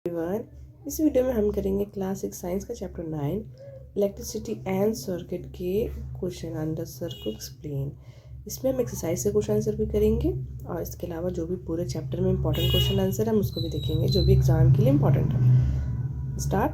Everyone, इस video में हम करेंगे क्लास 6 साइंस का चैप्टर 9 इलेक्ट्रिसिटी एंड सर्किट के क्वेश्चन आंसर को एक्सप्लेन। इसमें हम एक्सरसाइज से क्वेश्चन आंसर भी करेंगे और इसके अलावा जो भी पूरे चैप्टर में इंपॉर्टेंट क्वेश्चन आंसर है हम उसको भी देखेंगे जो भी एग्जाम के लिए इंपॉर्टेंट है। स्टार्ट।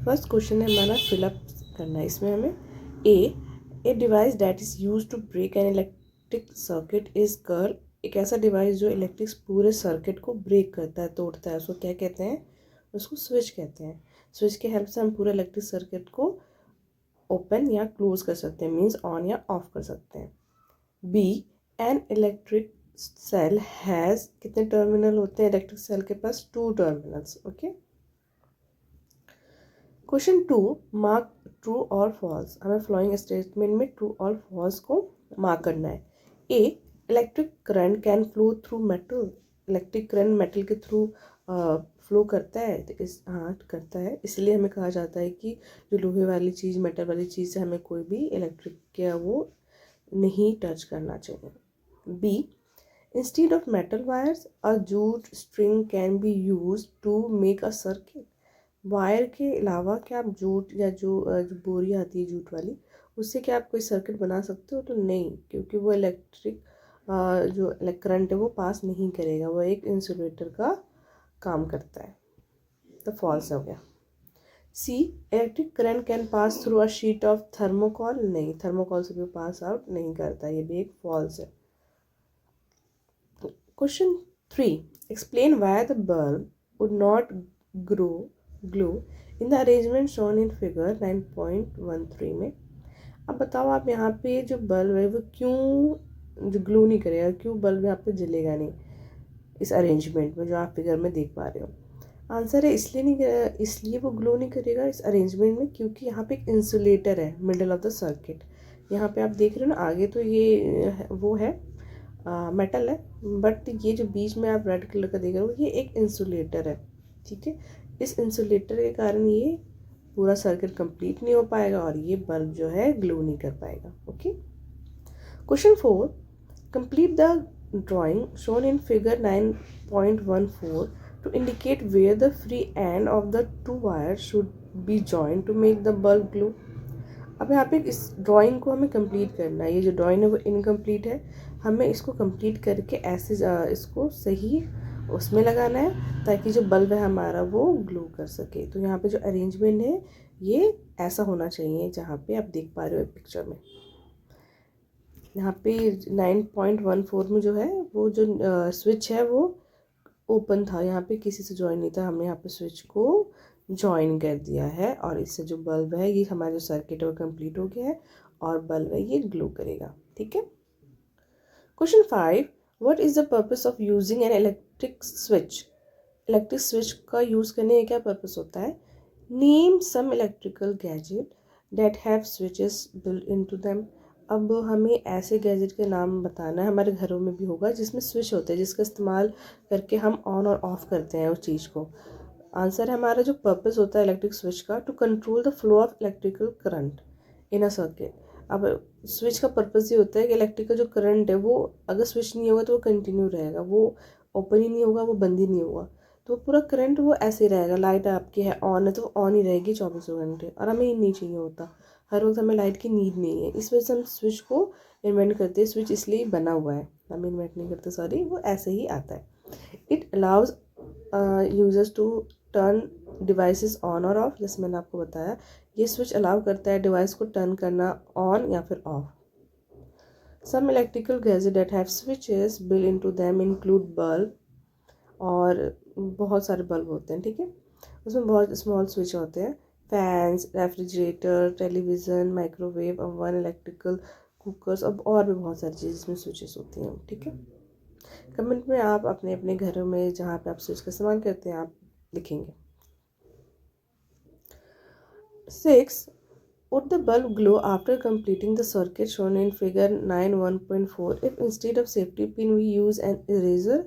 फर्स्ट क्वेश्चन है हमारा फिलअप करना है। इसमें हमें a device that is use to break an electric circuit is called. एक ऐसा डिवाइस जो इलेक्ट्रिक पूरे सर्किट को ब्रेक करता है, तोड़ता है, उसको क्या कहते हैं? उसको स्विच कहते हैं। स्विच के हेल्प से हम पूरे इलेक्ट्रिक सर्किट को ओपन या क्लोज कर सकते हैं, मीन्स ऑन या ऑफ कर सकते हैं। B, an electric cell has, कितने टर्मिनल होते हैं इलेक्ट्रिक सेल के पास? 2 terminals. Okay. Question 2, mark true और फॉल्स। हमें फ्लोइंग स्टेटमेंट में ट्रू और फॉल्स को मार्क करना है। A, electric current can flow through metal. Electric current metal के थ्रू फ्लो करता है, तो करता है, इसलिए हमें कहा जाता है कि जो लोहे वाली चीज़, मेटल वाली चीज़ से हमें कोई भी इलेक्ट्रिक क्या वो नहीं टच करना चाहिए। B, instead of metal wires a jute string can be use to make a circuit. Wire के अलावा क्या आप जूट या जो बोरी आती है जूट वाली, उससे क्या आप कोई सर्किट बना सकते हो? तो नहीं, क्योंकि वो इलेक्ट्रिक जो करंट है वो पास नहीं करेगा, वो एक इंसुलेटर का काम करता है। तो फॉल्स हो गया। C, electric current can pass through a sheet of thermocol. नहीं, थर्मोकॉल से भी पास आउट नहीं करता, ये भी एक फॉल्स है। Question 3, explain why the bulb would not glow in the arrangement shown in figure 9.13 में। अब बताओ आप यहाँ पे जो बल्ब है वो क्यों जो ग्लो नहीं करेगा, क्यों बल्ब यहाँ पे जलेगा नहीं इस अरेंजमेंट में जो आप फिगर में देख पा रहे हो? आंसर है इसलिए वो ग्लो नहीं करेगा इस अरेंजमेंट में क्योंकि यहाँ पे एक इंसुलेटर है मिडल ऑफ द सर्किट। यहाँ पे आप देख रहे हो ना, आगे तो ये वो है मेटल है, बट ये जो बीच में आप रेड कलर का देख रहे हो ये एक इंसुलेटर है। ठीक है, इस इंसुलेटर के कारण ये पूरा सर्किट कंप्लीट नहीं हो पाएगा और ये बल्ब जो है ग्लो नहीं कर पाएगा। Okay. Question 4, complete the drawing shown in figure 9.14 to indicate where the free end of the two wires should be joined to make the bulb glow। अब यहाँ पे इस ड्राइंग को हमें कंप्लीट करना है। ये जो ड्राइंग है वो इनकम्प्लीट है, हमें इसको कंप्लीट करके ऐसे इसको सही उसमें लगाना है ताकि जो बल्ब है हमारा वो ग्लो कर सके। तो यहाँ पे जो अरेंजमेंट है ये ऐसा होना चाहिए जहाँ पे आप देख पा रहे हो पिक्चर में। यहाँ पे 9.14 में जो है वो जो स्विच है वो ओपन था, यहाँ पे किसी से ज्वाइन नहीं था, हमने यहाँ पे स्विच को ज्वाइन कर दिया है और इससे जो बल्ब है ये हमारा जो सर्किट है वो कंप्लीट हो गया है और बल्ब है ये ग्लो करेगा। ठीक है। Question 5, what is the purpose of using an electric switch. Electric switch का यूज़ करने का क्या पर्पस होता है? Name some electrical gadget that have switches built into them. अब हमें ऐसे गैजेट के नाम बताना है, हमारे घरों में भी होगा जिसमें स्विच होते हैं जिसका इस्तेमाल करके हम ऑन और ऑफ करते हैं उस चीज़ को। आंसर है हमारा जो पर्पस होता है इलेक्ट्रिक स्विच का, to control the flow of electrical current in a circuit. अब स्विच का पर्पस ये होता है कि इलेक्ट्रिक का जो करंट है वो अगर स्विच नहीं होगा तो वो कंटिन्यू रहेगा, वो ओपन ही नहीं होगा, वो बंद ही नहीं होगा, तो पूरा करंट वो ऐसे ही रहेगा। लाइट आपकी है ऑन है तो वो ऑन ही रहेगी 24 घंटे, और हमें ये नहीं चाहिए होता, हर वक्त हमें लाइट की नीड नहीं है। इस वजह से हम स्विच को इन्वेंट करते हैं, स्विच इसलिए बना हुआ है, हम इन्वेंट नहीं करते, सॉरी, वो ऐसे ही आता है। It allows users to turn devices on और ऑफ। जैसे मैंने आपको बताया ये स्विच अलाउ करता है डिवाइस को टर्न करना ऑन या फिर off. Some electrical gadget that have switches built into them include bulb, और बहुत सारे बल्ब होते हैं। ठीक है, उसमें बहुत स्मॉल स्विच होते हैं, fans, refrigerator, television, microwave, oven, electrical cookers, और भी बहुत सारी चीज़ इसमें स्विचेस होती हैं। ठीक है, कमेंट में आप अपने अपने घरों में जहाँ पे आप स्विच का इस्तेमाल करते हैं आप लिखेंगे। 6, would the bulb glow after completing the circuit shown in figure 9.1.4 if instead of safety pin we use an eraser।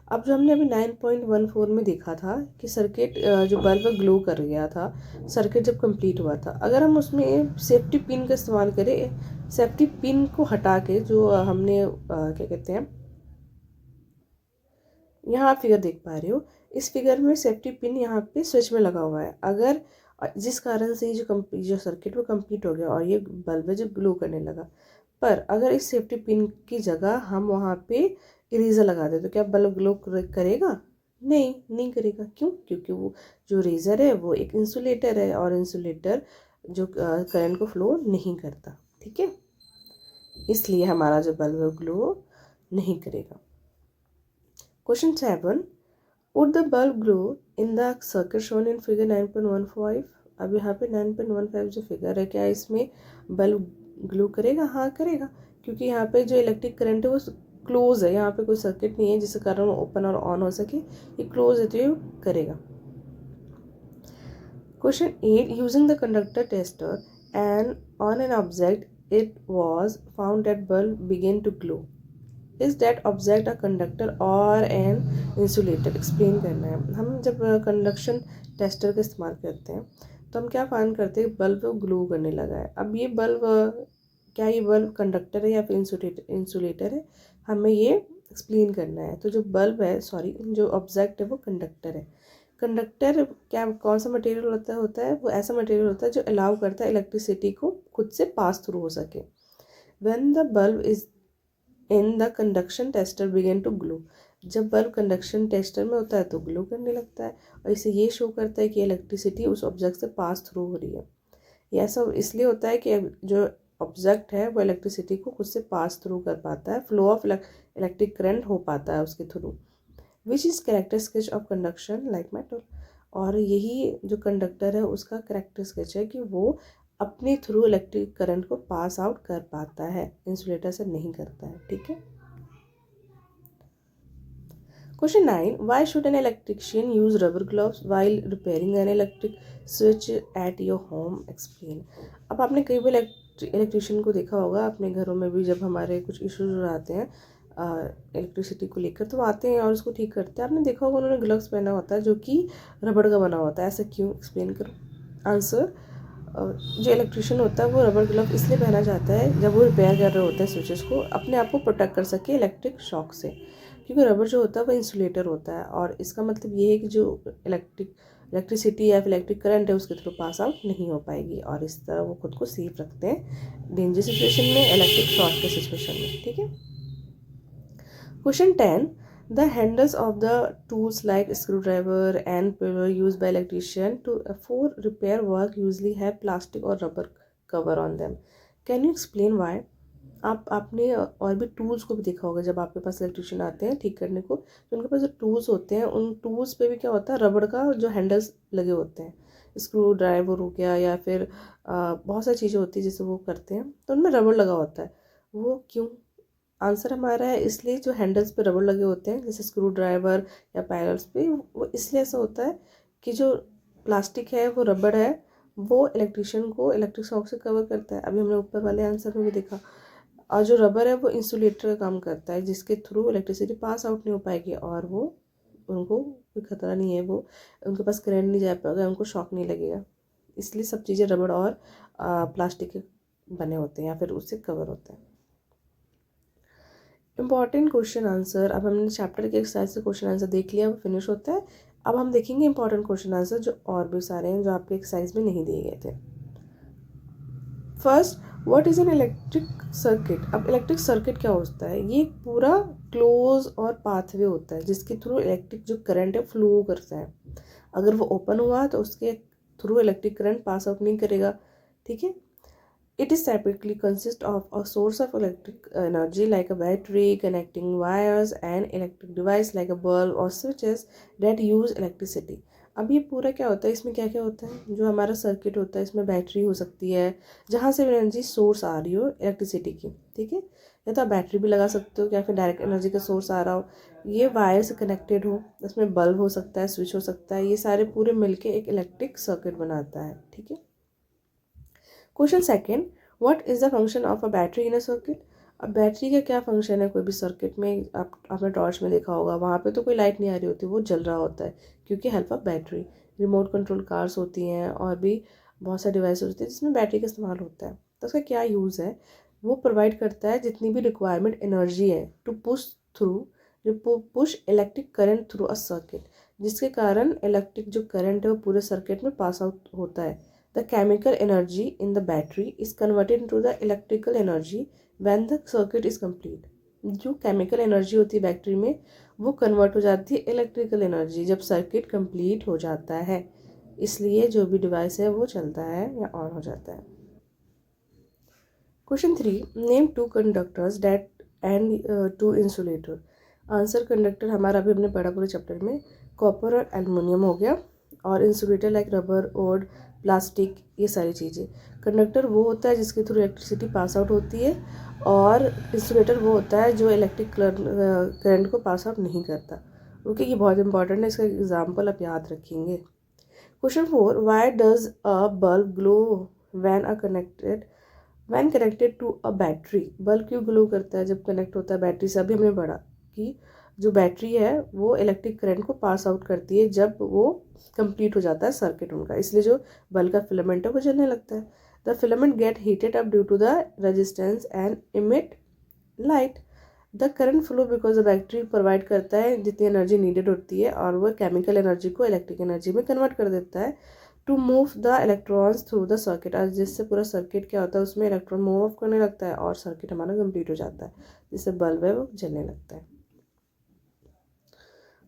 अब जो हमने अभी 9.14 में देखा था कि सर्किट जो बल्ब ग्लो कर गया था सर्किट जब कंप्लीट हुआ था, अगर हम उसमें सेफ्टी पिन का इस्तेमाल करें, सेफ्टी पिन को हटा के जो हमने क्या कहते हैं, यहाँ आप फिगर देख पा रहे हो, इस फिगर में सेफ्टी पिन यहाँ पे स्विच में लगा हुआ है, अगर जिस कारण से जो सर्किट वो कंप्लीट हो गया और ये बल्ब है जो ग्लो करने लगा। पर अगर इस सेफ्टी पिन की जगह हम वहाँ पे इरेजर लगा दें तो क्या बल्ब ग्लो करेगा? नहीं करेगा। क्यों? क्योंकि वो जो रेज़र है वो एक इंसुलेटर है और इंसुलेटर जो करंट को फ्लो नहीं करता, ठीक है, इसलिए हमारा जो बल्ब है ग्लो नहीं करेगा। Question 7, would the bulb glow in the circuit shown in figure 9.15? अब यहाँ पे 9.15 जो फिगर है, क्या इसमें बल्ब ग्लो करेगा? हाँ करेगा, क्योंकि यहाँ पे जो इलेक्ट्रिक करंट है वो क्लोज है, यहाँ पे कोई सर्किट नहीं है जिसके कारण वो ओपन और ऑन हो सके, ये क्लोज है तो ये करेगा। Question 8, using the conductor tester and on an object it was found that bulb began to glow. Is that object a conductor or an insulator? Explain करना है। हम जब कंडक्शन टेस्टर का इस्तेमाल करते हैं तो हम क्या फाइंड करते हैं? बल्ब ग्लो करने लगा है। अब ये बल्ब क्या ये बल्ब कंडक्टर है या फिर इंसुलेटर है? हमें ये एक्सप्लेन करना है। तो जो बल्ब है, जो ऑब्जेक्ट है वो कंडक्टर है। कंडक्टर क्या कौन सा मटेरियल होता है? वो ऐसा मटेरियल होता है जो अलाउ करता है इलेक्ट्रिसिटी को खुद से पास थ्रू हो सके। When the bulb is in the conduction tester begin to glow, जब बल्ब कंडक्शन टेस्टर में होता है तो ग्लो करने लगता है और इसे ये शो करता है कि इलेक्ट्रिसिटी उस ऑब्जेक्ट से पास थ्रू हो रही है। ये ऐसा इसलिए होता है कि जो ऑब्जेक्ट है वो इलेक्ट्रिसिटी को खुद से पास थ्रू कर पाता है, फ्लो ऑफ इलेक्ट्रिक करंट हो पाता है उसके through, which is character sketch of conduction like metal. और यही जो कंडक्टर है उसका कैरेक्टर स्केच है कि वो अपने थ्रू इलेक्ट्रिक करंट को पास आउट कर पाता है, इंसुलेटर से नहीं करता है, ठीक है। Question 9, why should an electrician use rubber gloves while repairing N electric switch at your home? Explain. अब आपने कई बार इलेक्ट्रिशियन को देखा होगा अपने घरों में भी, जब हमारे कुछ इश्यूज हो जाते हैं इलेक्ट्रिसिटी को लेकर तो आते हैं और उसको ठीक करते हैं। आपने देखा होगा उन्होंने ग्लव्स पहना होता है जो कि रबड़ का बना होता है, ऐसा क्यों? एक्सप्लेन करो। आंसर, जो इलेक्ट्रिशियन होता है वो रबर ग्लव इसलिए पहना चाहता है जब वो रिपेयर कर रहे होते हैं स्विचेस को, अपने आप को प्रोटेक्ट कर सके इलेक्ट्रिक शॉक से, क्योंकि रबर जो होता है वो इंसुलेटर होता है और इसका मतलब ये है कि जो इलेक्ट्रिसिटी या फिर इलेक्ट्रिक करंट है उसके थ्रू पास आउट नहीं हो पाएगी और इस तरह वो खुद को सेफ रखते हैं डेंजर सिचुएशन में, इलेक्ट्रिक शॉक के सिचुएशन में, ठीक है। Question 10. The handles of the tools like screwdriver and pillow used by electrician for repair work usually have plastic or rubber cover on them. Can you explain why? आपने और भी tools को भी देखा होगा, जब आपके पास इलेक्ट्रिशियन आते हैं ठीक करने को तो उनके पास जो टूल्स होते हैं उन टूल्स पे भी क्या होता है? रबड़ का जो हैंडल्स लगे होते हैं। स्क्रू ड्राइवर हो गया या फिर बहुत सारी चीज़ें होती है जिससे वो करते हैं तो उनमें रबड़ लगा होता है। वो क्यों? आंसर हमारा है इसलिए जो हैंडल्स पे रबड़ लगे होते हैं जैसे स्क्रू ड्राइवर या पैरल्स पे, वो इसलिए ऐसा होता है कि जो प्लास्टिक है वो रबड़ है, वो इलेक्ट्रिशियन को इलेक्ट्रिक शॉक से कवर करता है। अभी हमने ऊपर वाले आंसर में भी देखा। और जो रबर है वो इंसुलेटर का काम करता है जिसके थ्रू इलेक्ट्रिसिटी पास आउट नहीं हो पाएगी और वो उनको कोई खतरा नहीं है, वो उनके पास करंट नहीं जा पाएगा, उनको शॉक नहीं लगेगा। इसलिए सब चीज़ें रबड़ और प्लास्टिक के बने होते हैं या फिर उससे कवर होते हैं। Important question answer. अब हमने चैप्टर के एक्सरसाइज से क्वेश्चन आंसर देख लिया, वो फिनिश होता है। अब हम देखेंगे इंपॉर्टेंट क्वेश्चन आंसर जो और भी सारे हैं जो आपके एक्सरसाइज में नहीं दिए गए थे। First, what is an electric circuit? अब इलेक्ट्रिक सर्किट क्या होता है? ये पूरा क्लोज और पाथवे होता है जिसके थ्रू इलेक्ट्रिक जो करंट है फ्लो करता है। अगर वो ओपन हुआ तो उसके through electric current pass out नहीं करेगा, ठीक है। It is typically consists of a source of electric energy like a battery, connecting wires, and electric device like a bulb or switches that use electricity. अब ये पूरा क्या होता है? इसमें क्या क्या होता है? जो हमारा सर्किट होता है इसमें बैटरी हो सकती है जहाँ से एनर्जी सोर्स आ रही हो इलेक्ट्रिसिटी की, ठीक है। या तो आप बैटरी भी लगा सकते हो या फिर डायरेक्ट एनर्जी का सोर्स आ रहा हो, ये वायर से कनेक्टेड हो, इसमें बल्ब हो सकता है, स्विच हो सकता है, ये सारे पूरे मिलके एक इलेक्ट्रिक सर्किट बनाता है, ठीक है। Question second, what is the function of a battery in a circuit? अब बैटरी का क्या फंक्शन है कोई भी सर्किट में? आपने टॉर्च में देखा होगा, वहाँ पे तो कोई लाइट नहीं आ रही होती, वो जल रहा होता है क्योंकि help of battery. Remote control cars होती हैं और भी बहुत सारे डिवाइस होते हैं जिसमें बैटरी का इस्तेमाल होता है। तो उसका क्या यूज़ है? वो प्रोवाइड करता है जितनी भी रिक्वायरमेंट एनर्जी है to push through push electric current through a circuit, जिसके कारण इलेक्ट्रिक जो करंट है वो पूरे सर्किट में पास आउट होता है। The chemical energy in the battery is converted into the electrical energy when the circuit is complete. जो केमिकल एनर्जी होती है बैटरी में वो कन्वर्ट हो जाती है इलेक्ट्रिकल एनर्जी जब सर्किट कंप्लीट हो जाता है, इसलिए जो भी डिवाइस है वो चलता है या ऑन हो जाता है। Question 3, name 2 conductors that and 2 insulator. Answer conductor हमारा अभी हमने पढ़ा पूरे चैप्टर में, कॉपर और एल्युमिनियम हो गया, और insulator like rubber, would, plastic, ये सारी चीज़ें। कंडक्टर वो होता है जिसके थ्रू इलेक्ट्रिसिटी पास आउट होती है, और इंसुलेटर वो होता है जो इलेक्ट्रिक करंट को पास आउट नहीं करता। ओके, ये बहुत इंपॉर्टेंट है, इसका एग्जाम्पल आप याद रखेंगे। Question 4, why does a bulb glow when connected to a battery. Bulb क्यों ग्लो करता है जब कनेक्ट होता है बैटरी से? अभी हमने पढ़ा कि जो बैटरी है वो इलेक्ट्रिक करंट को पास आउट करती है जब वो कंप्लीट हो जाता है सर्किट उनका, इसलिए जो बल्ब का फिलामेंट है वो जलने लगता है। The filament get heated up due to the resistance and emit light. The current flow because the battery provide करता है जितनी एनर्जी नीडेड होती है, और वो केमिकल एनर्जी को इलेक्ट्रिक एनर्जी में कन्वर्ट कर देता है to move the electrons through the circuit. और जिससे पूरा सर्किट क्या होता है, उसमें इलेक्ट्रॉन मूव ऑफ करने लगता है और सर्किट हमारा कंप्लीट हो जाता है, जिससे बल्ब है वो जलने लगता है।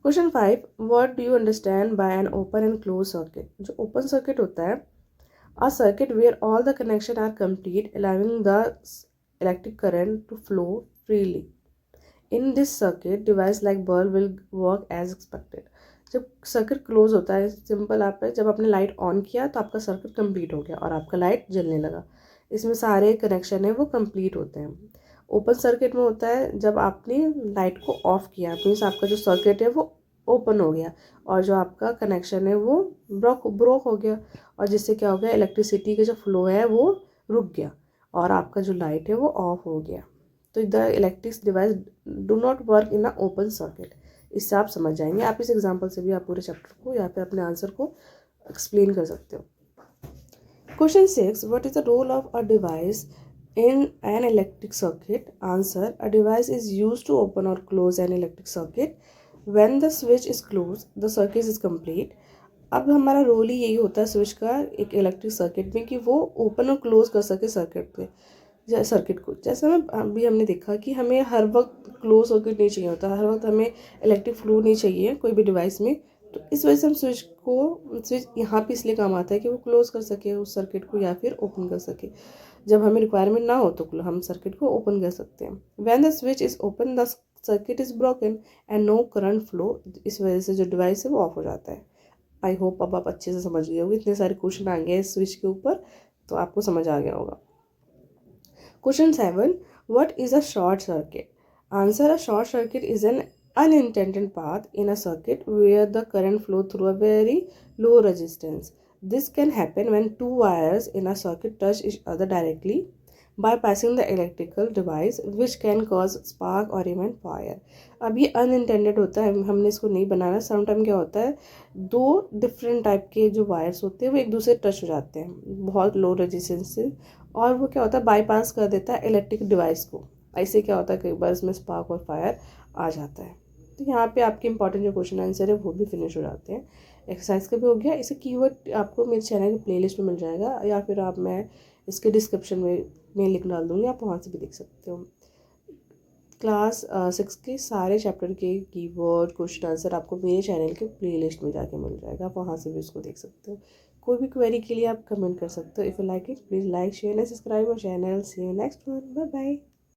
Question 5, what do you understand by an open and close circuit. जो ओपन सर्किट होता है, a circuit where all the connection are complete allowing the electric current to flow freely. In this circuit device like bulb will work as expected. जब circuit close होता है, simple आप है, जब आपने लाइट ऑन किया तो आपका सर्किट कंप्लीट हो गया और आपका लाइट जलने लगा, इसमें सारे कनेक्शन है वो कंप्लीट होते हैं। ओपन सर्किट में होता है जब आपने लाइट को ऑफ किया, मीन्स आपका जो सर्किट है वो ओपन हो गया और जो आपका कनेक्शन है वो ब्रोक हो गया, और जिससे क्या हो गया, इलेक्ट्रिसिटी का जो फ्लो है वो रुक गया और आपका जो लाइट है वो ऑफ हो गया। तो the electric device do not work in a open circuit. इससे आप समझ जाएंगे, आप इस एग्जाम्पल से भी आप पूरे चैप्टर को या फिर अपने आंसर को एक्सप्लेन कर सकते हो। Question 6, what is the role of a device in an electric circuit. Answer, a device is use to open और close an electric circuit. When the switch is close the circuit is complete. अब हमारा role ही यही होता है switch का एक electric circuit में, कि वो ओपन और क्लोज कर सके सर्किट को। जैसे अभी हमने देखा कि हमें हर वक्त क्लोज सर्किट नहीं चाहिए होता, हर वक्त हमें इलेक्ट्रिक फ्लो नहीं चाहिए कोई भी डिवाइस में, तो इस वजह से हम स्विच यहाँ पे इसलिए काम आता है कि वो क्लोज कर सके उस सर्किट को या फिर ओपन कर सके। जब हमें रिक्वायरमेंट ना हो तो हम सर्किट को ओपन कर सकते हैं। When the switch is open the circuit is broken and no current flow. इस वजह से जो डिवाइस है वो ऑफ हो जाता है। आई होप अब आप अच्छे से समझ गए होंगे, इतने सारे क्वेश्चन आ गए इस स्विच के ऊपर, तो आपको समझ आ गया होगा। Question 7, what is a short circuit? Answer, a short circuit is an unintended path in a circuit where the current flow through a very low resistance. This can happen when two wires in a circuit touch each other directly, bypassing the electrical device, which can cause spark or even fire. अब ये unintended होता है, हमने इसको नहीं बनाना। Sometime क्या होता है, दो डिफरेंट टाइप के जो वायर्स होते हैं वो एक दूसरे टच हो जाते हैं बहुत लो रेजिस्टेंस से, और वो क्या होता है, बाईपास कर देता है इलेक्ट्रिक डिवाइस को। ऐसे क्या होता है, कई बार इसमें स्पार्क और फायर आ जाता है। तो यहाँ पे आपके इंपॉर्टेंट जो क्वेश्चन आंसर है वो भी फिनिश हो जाते हैं। एक्सरसाइज का भी हो गया। इसे कीवर्ड आपको मेरे चैनल की प्लेलिस्ट में मिल जाएगा, या फिर आप मैं इसके डिस्क्रिप्शन में लिंक डाल दूँगी, आप वहाँ से भी देख सकते हो। क्लास 6 के सारे चैप्टर के कीवर्ड क्वेश्चन आंसर आपको मेरे चैनल के प्लेलिस्ट में जाके मिल जाएगा, आप वहाँ से भी उसको देख सकते हो। कोई भी क्वेरी के लिए आप कमेंट कर सकते हो। If you like it please like share and subscribe our channel. See you next one, bye bye.